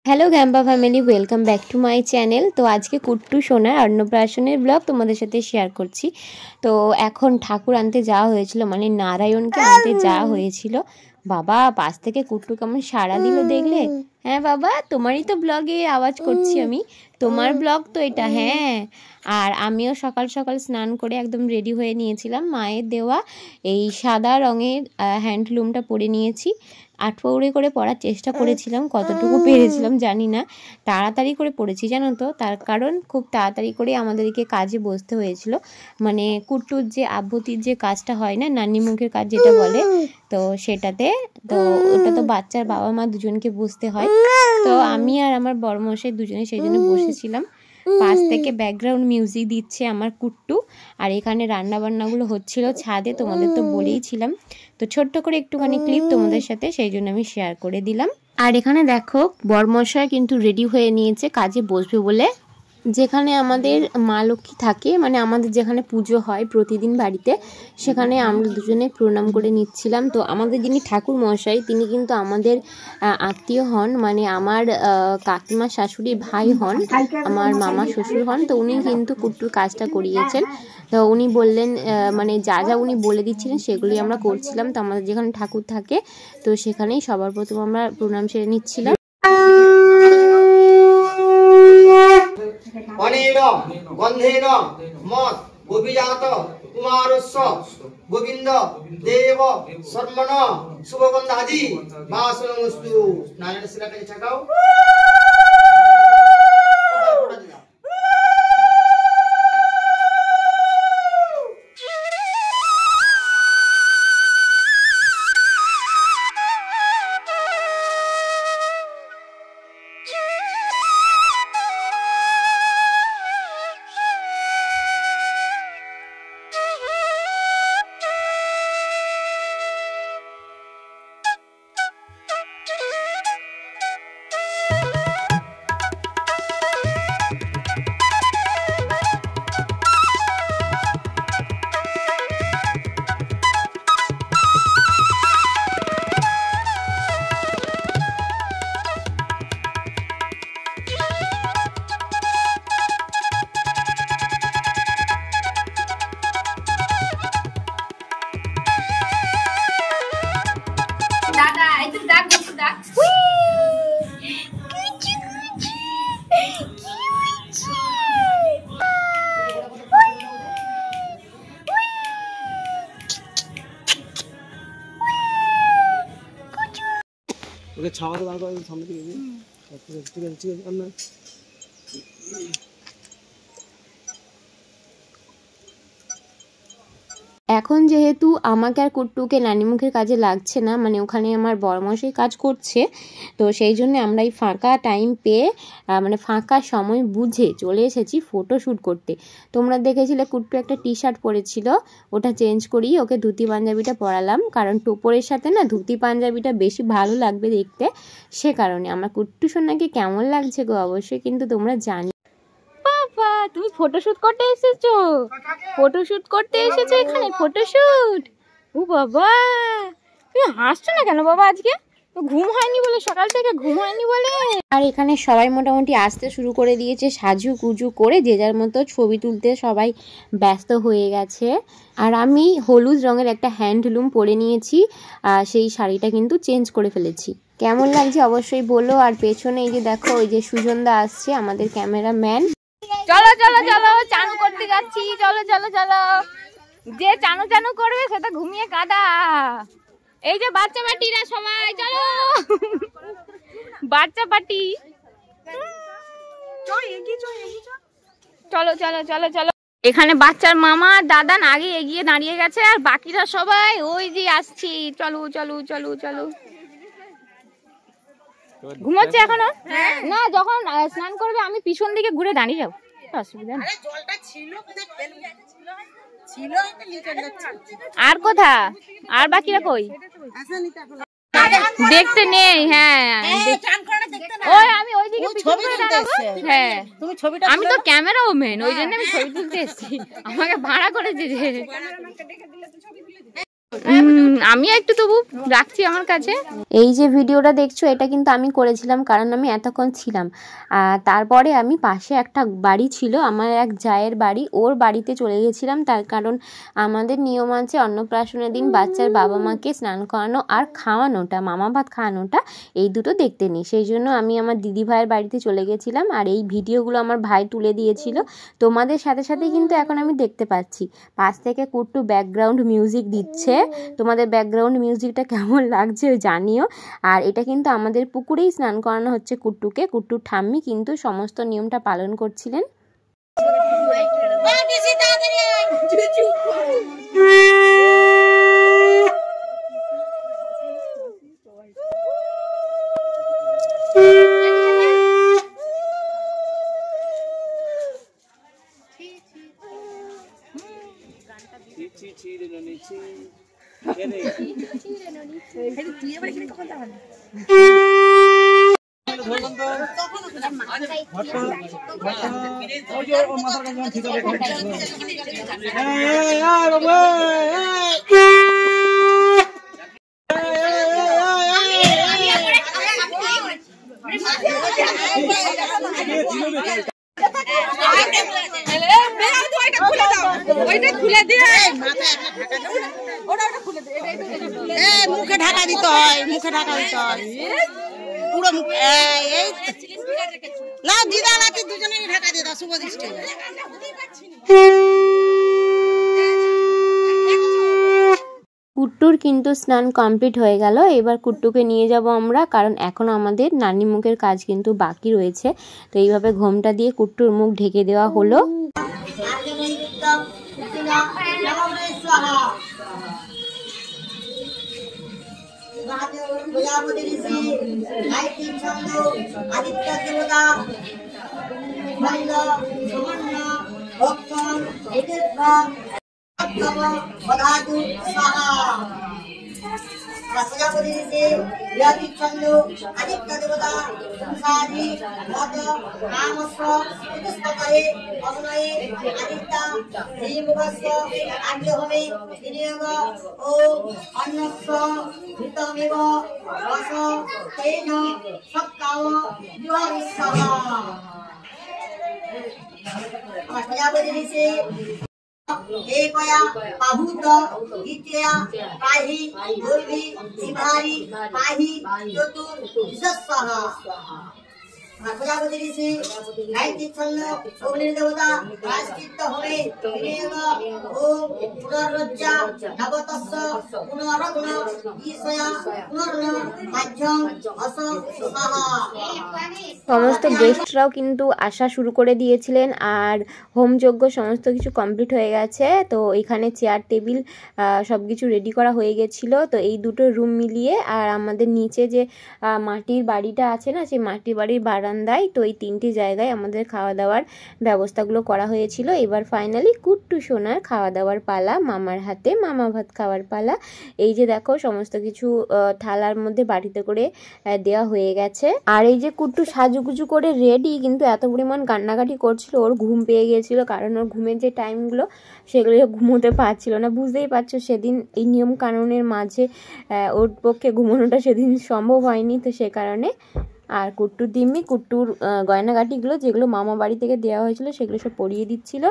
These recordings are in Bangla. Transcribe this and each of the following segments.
হ্যালো গ্যাম্বা family, welcome back to my channel. তো আজকে কুট্টু সোনার অন্নপ্রাশনের ব্লগ তোমাদের সাথে শেয়ার করছি। তো এখন ঠাকুর আনতে যাওয়া হয়েছিল, মানে নারায়ণকে আনতে যাওয়া হয়েছিল। বাবা পাশ থেকে কুট্টু কেমন সাড়া দিল দেখলে? হ্যাঁ বাবা, তোমারই তো ব্লগে আওয়াজ করছি আমি, তোমার ব্লগ তো এটা। হ্যাঁ, আর আমিও সকাল সকাল স্নান করে একদম রেডি হয়ে নিয়েছিলাম। মায়ের দেওয়া এই সাদা রঙের হ্যান্ডলুমটা পরে নিয়েছি। আটপৌড়ে করে পড়ার চেষ্টা করেছিলাম, কতটুকু পেরেছিলাম জানি না। তাড়াতাড়ি করে পড়েছি জানো তো, তার কারণ খুব তাড়াতাড়ি করে আমাদেরকে কাজে বসতে হয়েছিল। মানে কুট্টুর যে আভূতির যে কাজটা হয় না, নানি মুখের কাজ যেটা বলে, তো সেটাতে, তো ওটা তো বাচ্চার বাবা মা দুজনকে বসতে হয়। তো আমি আর আমার বড়মশাই দুজনে সেই জন্য বসেছিলাম। পাশ থেকে ব্যাকগ্রাউন্ড মিউজিক দিচ্ছে আমার কুট্টু, আর এখানে রান্না বান্নাগুলো হচ্ছিল ছাদে, তোমাদের তো বলেইছিলাম। তো ছোট্ট করে একটুখানি ক্লিপ তোমাদের সাথে সেই জন্য আমি শেয়ার করে দিলাম। আর এখানে দেখো বড়মশাই কিন্তু রেডি হয়ে নিয়েছে কাজে বসবে বলে। যেখানে আমাদের মা লক্ষ্মী থাকে, মানে আমাদের যেখানে পুজো হয় প্রতিদিন বাড়িতে, সেখানে আমরা দুজনে প্রণাম করে নিচ্ছিলাম। তো আমাদের যিনি ঠাকুর মশাই, তিনি কিন্তু আমাদের আত্মীয় হন, মানে আমার কাকিমা শাশুড়ি ভাই হন, আমার মামা শ্বশুর হন। তো উনি কিন্তু কুট্টুর কাজটা করিয়েছেন। তো উনি বললেন, মানে যা যা উনি বলে দিচ্ছিলেন সেগুলি আমরা করছিলাম। তো আমাদের যেখানে ঠাকুর থাকে, তো সেখানেই সবার প্রথম আমরা প্রণাম সেরে নিচ্ছিলাম। অনেন গন্ধেন মত অভিজাত কুমারস্য গোবিন্দ দেব শর্মণ শুভগন্ধাদি বাসনমস্তু। নারায়ণ শিলাটাকে ছাকাও। ওকে ছাওয়াতে বার করে সামনে দিকে ঠিক আছে ঠিক আছে ঠিক আছে আমরা এখন যেহেতু আমাকে আর কুট্টুকে নানিমুখের কাজে লাগছে না, মানে ওখানে আমার বড়মশাই কাজ করছে, তো সেই জন্য আমরা এই ফাঁকা টাইম পেয়ে, মানে ফাঁকা সময় বুঝে চলে এসেছি ফটোশ্যুট করতে। তোমরা দেখেছিলে কুট্টু একটা টি শার্ট পরেছিল, ওটা চেঞ্জ করিয়ে ওকে ধুতি পাঞ্জাবিটা পরালাম, কারণ টোপরের সাথে না ধুতি পাঞ্জাবিটা বেশি ভালো লাগবে দেখতে। সে কারণে আমার কুট্টু সোনাকে কেমন লাগছে গো, অবশ্যই কিন্তু তোমরা জানি। বাবা তুমি ফটোশুট করতে এসেছো? ফটোশুট করতে এসেছো এখানে? ফটোশুট? ও বাবা, তুমি হাসছো না কেন বাবা? আজকে ঘুম হয়নি বলে, সকাল থেকে ঘুম হয়নি বলে। আর এখানে সবাই মোটামুটি আসতে শুরু করে দিয়েছে, সাজু কুজু করে যে যার মতো ছবি তুলতে সবাই ব্যস্ত হয়ে গেছে। আর আমি হলুদ রঙের একটা হ্যান্ডলুম পরে নিয়েছি, সেই শাড়িটা কিন্তু চেঞ্জ করে ফেলেছি। কেমন লাগছে অবশ্যই বলো। আর পেছনে এই যে দেখো, ওই যে সুজনদা আসছে, আমাদের ক্যামেরাম্যান। চলো চলো চলো, চানু করতে যাচ্ছি, চলো চলো চলো। যে চানু চানু করবে সেটা ঘুমিয়ে কাদা। এই যে বাচ্চা পাটিরা সবাই চলো, বাচ্চা পাটি চলো চলো চলো চলো। এখানে বাচ্চার মামা দাদা আগে এগিয়ে দাঁড়িয়ে গেছে, আর বাকিরা সবাই ওই যে আসছি। চলো চলো চলো চলো। ঘুমোচ্ছে এখনো? না, যখন স্নান করবে আমি পিছন দিকে ঘুরে দাঁড়িয়ে যাবো, অসুবিধা নেই। আর কোথা? আর বাকিরা কই? দেখতে নেই। হ্যাঁ ওই আমি ওইদিকে পিছন করে দাঁড়াবো। হ্যাঁ আমি তো ক্যামেরা ওম্যান, ওই জন্য আমি ছবি তুলতে এসেছি, আমাকে ভাড়া করেছে যে। আমি একটু তবু রাখছি আমার কাছে। এই যে ভিডিওটা দেখছো এটা কিন্তু আমি করেছিলাম, কারণ আমি এতক্ষণ ছিলাম। তারপরে আমি পাশে একটা বাড়ি ছিল আমার এক জায়ের বাড়ি, ওর বাড়িতে চলে গেছিলাম। তার কারণ আমাদের নিয়ম আছে অন্নপ্রাশনের দিন বাচ্চার বাবা মাকে স্নান করানো আর খাওয়ানোটা, মামা ভাত খাওয়ানোটা, এই দুটো দেখতে নেই। সেই জন্য আমি আমার দিদি ভাইয়ের বাড়িতে চলে গেছিলাম। আর এই ভিডিওগুলো আমার ভাই তুলে দিয়েছিল। তোমাদের সাথে সাথে কিন্তু এখন আমি দেখতে পাচ্ছি পাশ থেকে কুট্টু ব্যাকগ্রাউন্ড মিউজিক দিচ্ছে। তোমাদের ব্যাকগ্রাউন্ড মিউজিকটা কেমন লাগছে জানিও। আর এটা কিন্তু আমাদের পুকুরেই স্নান করানো হচ্ছে কুট্টুকে। কুট্টুর ঠাম্মি কিন্তু সমস্ত নিয়মটা পালন করছিলেন। মুখে ঢাকা দিতে হয়, মুখে ঢাকা দিতে হয় পুরো মুখ। এই লাও দিদা নাকি দুজনেরই ঢাকা দিয়ে দাও শুভ দৃষ্টি। কুট্টুর কিন্তু স্নান কমপ্লিট হয়ে গেল। এবার কুট্টুকে নিয়ে যাব আমরা, কারণ এখনও আমাদের নানি মুখের কাজ কিন্তু বাকি রয়েছে। তো এইভাবে ঘোমটা দিয়ে কুট্টুর মুখ ঢেকে দেওয়া হলো। প্রজাপতি ঋষি বৃহতিচ্ছন্দ আদিত্য দেবতা তুষারি মদ রামস্ব চতুষ্পতয়ে অগ্নয়ে আদিত্য শ্রীমুখস্য আর্যভূমি বিনিয়োগ ও অন্নস্য ঘৃতমেব রস তেজ সপ্তাহ বিহরিষ্যঃ। প্রজাপতি ঋষি एकया पाहुत द्वितीया पाहि दुर्भि शिभारि पाहि चतुर्दशः। प्रजापति ऋषि गायत्री छंद अग्नि देवता प्रायश्चित्त होमे विनियोग ओम पुनर्रज्जा नवतस्स पुनरग्न ईशया पुनर्न मध्यम अस स्वाहा। সমস্ত গেস্টরাও কিন্তু আসা শুরু করে দিয়েছিলেন। আর হোমযজ্ঞ সমস্ত কিছু কমপ্লিট হয়ে গেছে। তো এখানে চেয়ার টেবিল সব কিছু রেডি করা হয়ে গেছিল। তো এই দুটো রুম মিলিয়ে আর আমাদের নিচে যে মাটির বাড়িটা আছে না, সেই মাটির বাড়ির বারান্দায়, তো এই তিনটি জায়গায় আমাদের খাওয়া দাওয়ার ব্যবস্থাগুলো করা হয়েছিল। এবার ফাইনালি কুট্টু সোনার খাওয়া দাওয়ার পালা, মামার হাতে মামা ভাত খাওয়ার পালা। এই যে দেখো সমস্ত কিছু থালার মধ্যে বাটিতে করে দেওয়া হয়ে গেছে। আর এই যে কুট্টু সাজুগুজু করে রেডি, কিন্তু এত পরিমাণ কান্নাকাটি করছিল, ওর ঘুম পেয়ে গিয়েছিল। কারণ ওর ঘুমের যে টাইমগুলো সেগুলো ঘুমোতে পারছিল না। বুঝতেই পারছো সেদিন এই নিয়ম কানুনের মাঝে ওর পক্ষে ঘুমানোটা সেদিন সম্ভব হয়নি। তো সে কারণে আর কুট্টুর দিম্মি কুট্টুর গয়নাগাটিগুলো যেগুলো মামা বাড়ি থেকে দেওয়া হয়েছিল সেগুলো সব পরিয়ে দিচ্ছিল।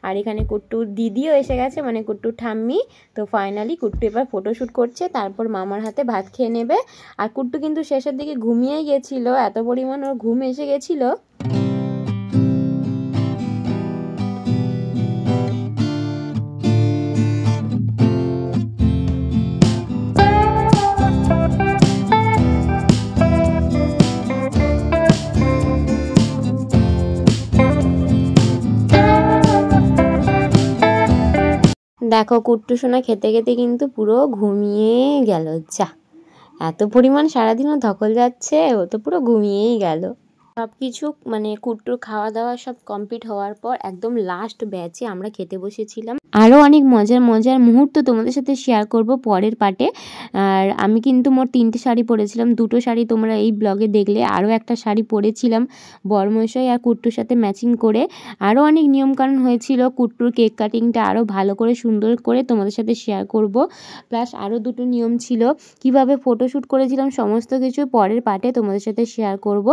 আর এখানে কুট্টুর দিদিও এসে গেছে, মানে কুট্টুর ঠাম্মি। তো ফাইনালি কুট্টু এবার ফটোশ্যুট করছে, তারপর মামার হাতে ভাত খেয়ে নেবে। আর কুট্টু কিন্তু শেষের দিকে ঘুমিয়ে গেছিল, এত পরিমাণ ওর ঘুম এসে গেছিলো। দেখো কুট্টু সোনা খেতে খেতে কিন্তু পুরো ঘুমিয়ে গেল। যা এত পরিমাণ সারাদিনও ধকল যাচ্ছে, ও তো পুরো ঘুমিয়েই গেল। সব কিছু মানে কুট্টুর খাওয়া দাওয়া সব কমপ্লিট হওয়ার পর একদম লাস্ট ব্যাচে আমরা খেতে বসেছিলাম। আরও অনেক মজার মজার মুহূর্ত তোমাদের সাথে শেয়ার করব পরের পার্টে। আর আমি কিন্তু মোট 3টে শাড়ি পরেছিলাম, 2টো শাড়ি তোমরা এই ব্লগে দেখলে, আরও একটা শাড়ি পরেছিলাম বরমশাই আর কুট্টুর সাথে ম্যাচিং করে। আরও অনেক নিয়মকানুন হয়েছিল, কুট্টুর কেক কাটিংটা আরও ভালো করে সুন্দর করে তোমাদের সাথে শেয়ার করব। প্লাস আরও 2টো নিয়ম ছিল, কিভাবে ফটোশ্যুট করেছিলাম সমস্ত কিছু পরের পার্টে তোমাদের সাথে শেয়ার করব।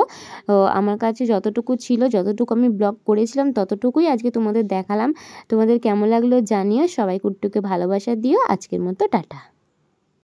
আমার কাছে যতটুকু ছিল, যতটুকু আমি ব্লগ করেছিলাম ততটুকুই আজকে তোমাদের দেখালাম। তোমাদের কেমন লাগলো জানিও। সবাই কুট্টুকে ভালোবাসা দিও। আজকের মতো টাটা।